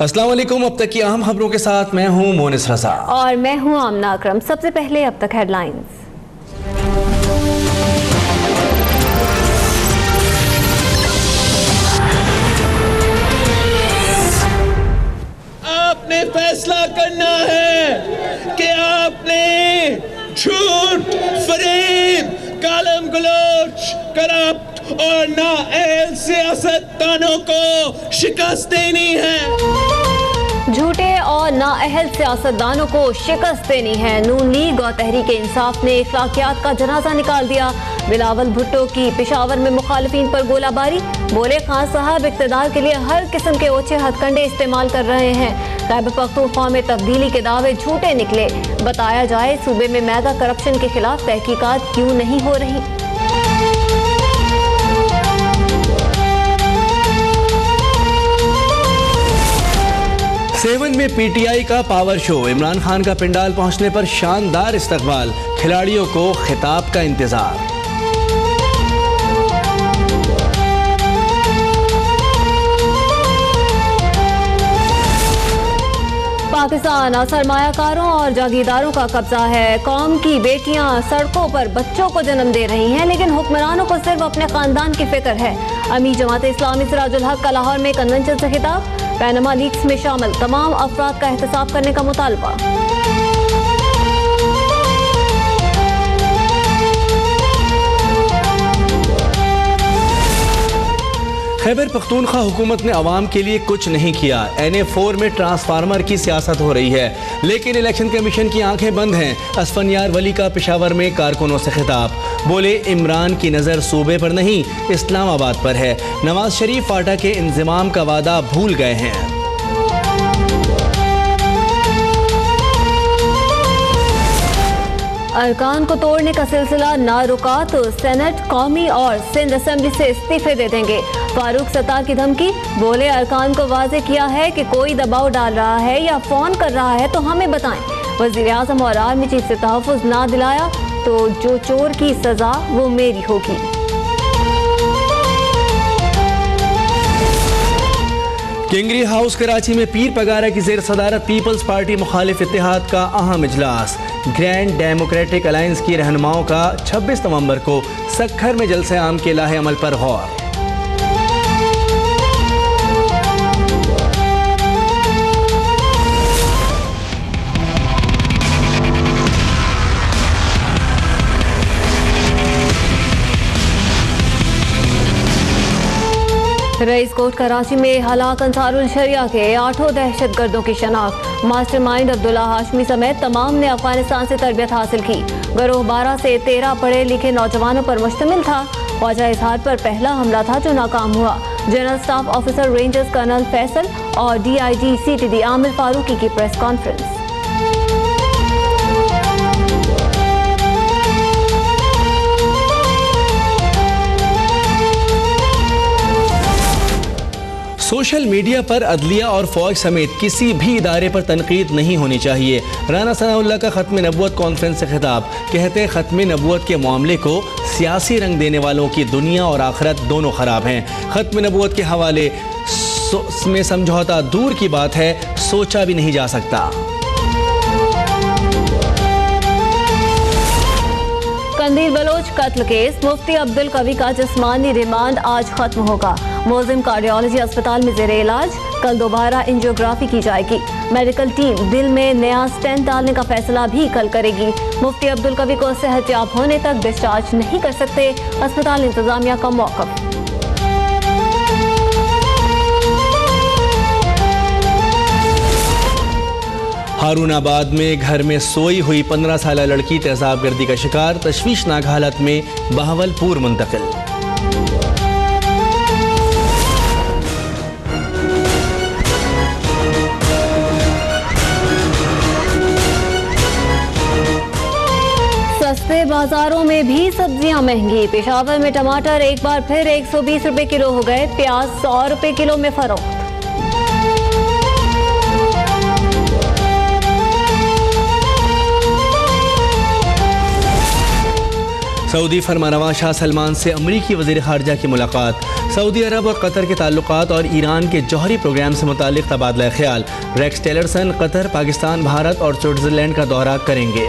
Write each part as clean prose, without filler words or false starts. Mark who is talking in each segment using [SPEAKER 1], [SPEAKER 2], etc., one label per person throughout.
[SPEAKER 1] अस्सलाम वालेकुम। अब तक की अहम खबरों के साथ मैं हूं मोनिस रजा
[SPEAKER 2] और मैं हूं आमना अकरम। सबसे पहले अब तक हेडलाइंस।
[SPEAKER 3] आपने फैसला करना है कि आपने झूठ, फरेब, गालम गलोच, करप्ट और नाअहल सियासतदानों को शिकस्त देनी है।
[SPEAKER 2] झूठे और नाअहल सियासतदानों को शिकस्त देनी है। नून लीग और तहरीक इंसाफ ने इखलाकियात का जनाजा निकाल दिया। बिलावल भुट्टो की पेशावर में मुखालिफिन पर गोलाबारी। बोले खान साहब इक़्तिदार के लिए हर किस्म के ओछे हथकंडे इस्तेमाल कर रहे हैं। खैबर पख्तूनख्वा में तब्दीली के दावे झूठे निकले। बताया जाए सूबे में मेगा करप्शन के खिलाफ तहकीकात क्यों नहीं हो रही।
[SPEAKER 1] सेवन में पीटीआई का पावर शो। इमरान खान का पिंडाल पहुंचने पर शानदार इस्तकबाल। खिलाड़ियों को खिताब का इंतजार।
[SPEAKER 2] पाकिस्तान सरमायाकारों और जागीरदारों का कब्जा है। कौम की बेटियां सड़कों पर बच्चों को जन्म दे रही हैं, लेकिन हुक्मरानों को सिर्फ अपने खानदान की फिक्र है। अमीर जमात इस्लामी सिराजुल हक का लाहौर में कन्वेंशन से खिताब। पैनमा लीक्स में शामिल तमाम अफराद का एहतसाब करने का मुतालबा।
[SPEAKER 1] खैबर पख्तूनख्वा हुकूमत ने अवाम के लिए कुछ नहीं किया। NA4 में ट्रांसफार्मर की सियासत हो रही है, लेकिन इलेक्शन कमीशन की आंखें बंद हैं। असफनियार वली का पेशावर में कारकुनों से खिताब। बोले इमरान की नज़र सूबे पर नहीं इस्लामाबाद पर है। नवाज शरीफ फाटा के इंजमाम का वादा भूल गए हैं।
[SPEAKER 2] अरकान को तोड़ने का सिलसिला ना रुका तो सेनेट, कौमी और सिंध असेंबली से इस्तीफे दे देंगे। फारूक सत्तार की धमकी। बोले अरकान को वाजे किया है कि कोई दबाव डाल रहा है या फोन कर रहा है तो हमें बताएं। वज़ीर आज़म और आर्मी चीफ से तहफ़्फ़ुज़ ना दिलाया तो जो चोर की सजा वो मेरी होगी।
[SPEAKER 1] किंगरी हाउस कराची में पीर पगारा की जेर सदारत पीपल्स पार्टी मुखालिफ इत्तेहाद का अहम इजलास। ग्रैंड डेमोक्रेटिक अलायंस की रहनुमाओं का 26 नवंबर को सक्खर में जलसे आम के लाहे अमल पर गौर।
[SPEAKER 2] रईस कोट कराची में हलाक अंसारुल शरिया के 8 दहशतगर्दों की शनाख्त। मास्टरमाइंड अब्दुल्ला हाशमी समेत तमाम ने अफगानिस्तान से तरबियत हासिल की। गिरोह 12 से 13 पढ़े लिखे नौजवानों पर मुश्तमिल था। ख्वाजा इजहार पर पहला हमला था जो नाकाम हुआ। General staff officer rangers colonel Faisal और DIG CTD आमिर फारूकी की प्रेस कॉन्फ्रेंस।
[SPEAKER 1] सोशल मीडिया पर अदलिया और फौज समेत किसी भी इदारे पर तनकीद नहीं होनी चाहिए। राना सनाउल्लाह का ख़त्म नबूवत कॉन्फ्रेंस से खिताब। कहते ख़त्म नबूवत के मामले को सियासी रंग देने वालों की दुनिया और आखिरत दोनों ख़राब हैं। ख़त्म नबूवत के हवाले में समझौता दूर की बात है, सोचा भी नहीं जा सकता।
[SPEAKER 2] कंदील बलोच कत्ल केस। मुफ्ती अब्दुल कवी का जिस्मानी रिमांड आज खत्म होगा। मुल्जिम कार्डियोलॉजी अस्पताल में जेर इलाज। कल दोबारा एंजियोग्राफी की जाएगी। मेडिकल टीम दिल में नया स्टेंट डालने का फैसला भी कल करेगी। मुफ्ती अब्दुल कवी को सेहतयाब होने तक डिस्चार्ज नहीं कर सकते। अस्पताल इंतजामिया का मौक़िफ़।
[SPEAKER 1] हारूनाबाद में घर में सोई हुई 15 साल लड़की तेजाबगर्दी का शिकार। तशवीशनाक हालत में बहावलपुर मुंतकिल।
[SPEAKER 2] सस्ते बाजारों में भी सब्जियां महंगी। पेशावर में टमाटर एक बार फिर 120 रुपए किलो हो गए। प्याज 100 रुपए किलो में फरोख्त।
[SPEAKER 1] सऊदी फरमानवा शाह सलमान से अमरीकी वज़ीर ख़ारजा की मुलाकात। सऊदी अरब और कतर के ताल्लुकात और ईरान के जौहरी प्रोग्राम से मुताल्लिक़ तबादला ख्याल। Rex Tillerson Qatar, Pakistan, Bharat और स्विट्ज़रलैंड का दौरा करेंगे।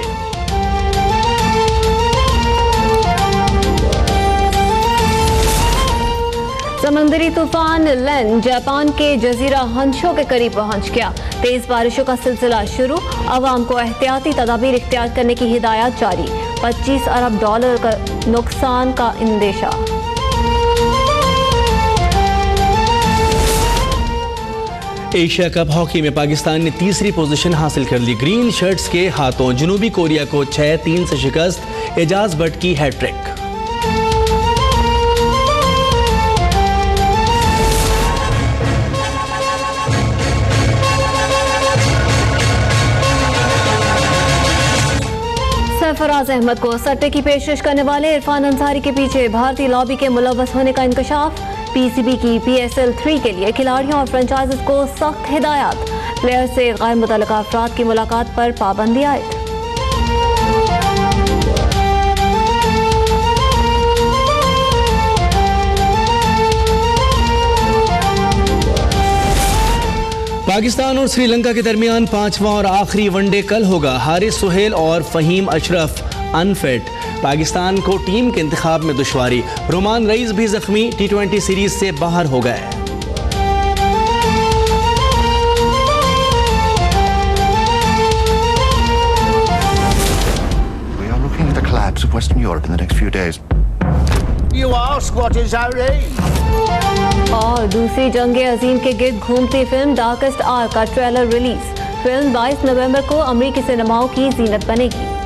[SPEAKER 2] समंदरी तूफान लेन जापान के जजीरा हंशो के करीब पहुंच गया। तेज बारिशों का सिलसिला शुरू। अवाम को एहतियाती तदाबीर इख्तियार करने की हिदायत जारी। 25 अरब डॉलर का नुकसान का अंदेशा।
[SPEAKER 1] एशिया कप हॉकी में पाकिस्तान ने तीसरी पोजीशन हासिल कर ली। ग्रीन शर्ट्स के हाथों जनूबी कोरिया को 6-3 से शिकस्त। एजाज भट्ट की हैट्रिक।
[SPEAKER 2] सरफराज अहमद को सट्टे की पेशकश करने वाले इरफान अंसारी के पीछे भारतीय लॉबी के मुलव्वस होने का इंकशाफ। पीसीबी की PSL 3 के लिए खिलाड़ियों और फ्रेंचाइजीज को सख्त हिदायत। प्लेयर से गैर मुतल्लिका अफराद की मुलाकात पर पाबंदी आयद।
[SPEAKER 1] पाकिस्तान और श्रीलंका के दरमियान 5वां और आखिरी वनडे कल होगा। हारिस सुहेल और फहीम अशरफ अनफिट। पाकिस्तान को टीम के इंतखाब में दुश्वारी। रोमान रईस भी जख्मी, T20 सीरीज से बाहर हो गए।
[SPEAKER 4] We are looking at the collapse of Western Europe in the next few days. You ask what is our aim?
[SPEAKER 2] और दूसरी जंग अजीम के गिर्द घूमती फिल्म डार्केस्ट आवर का ट्रेलर रिलीज। फिल्म 22 नवंबर को अमेरिकी सिनेमाओं की जीनत बनेगी।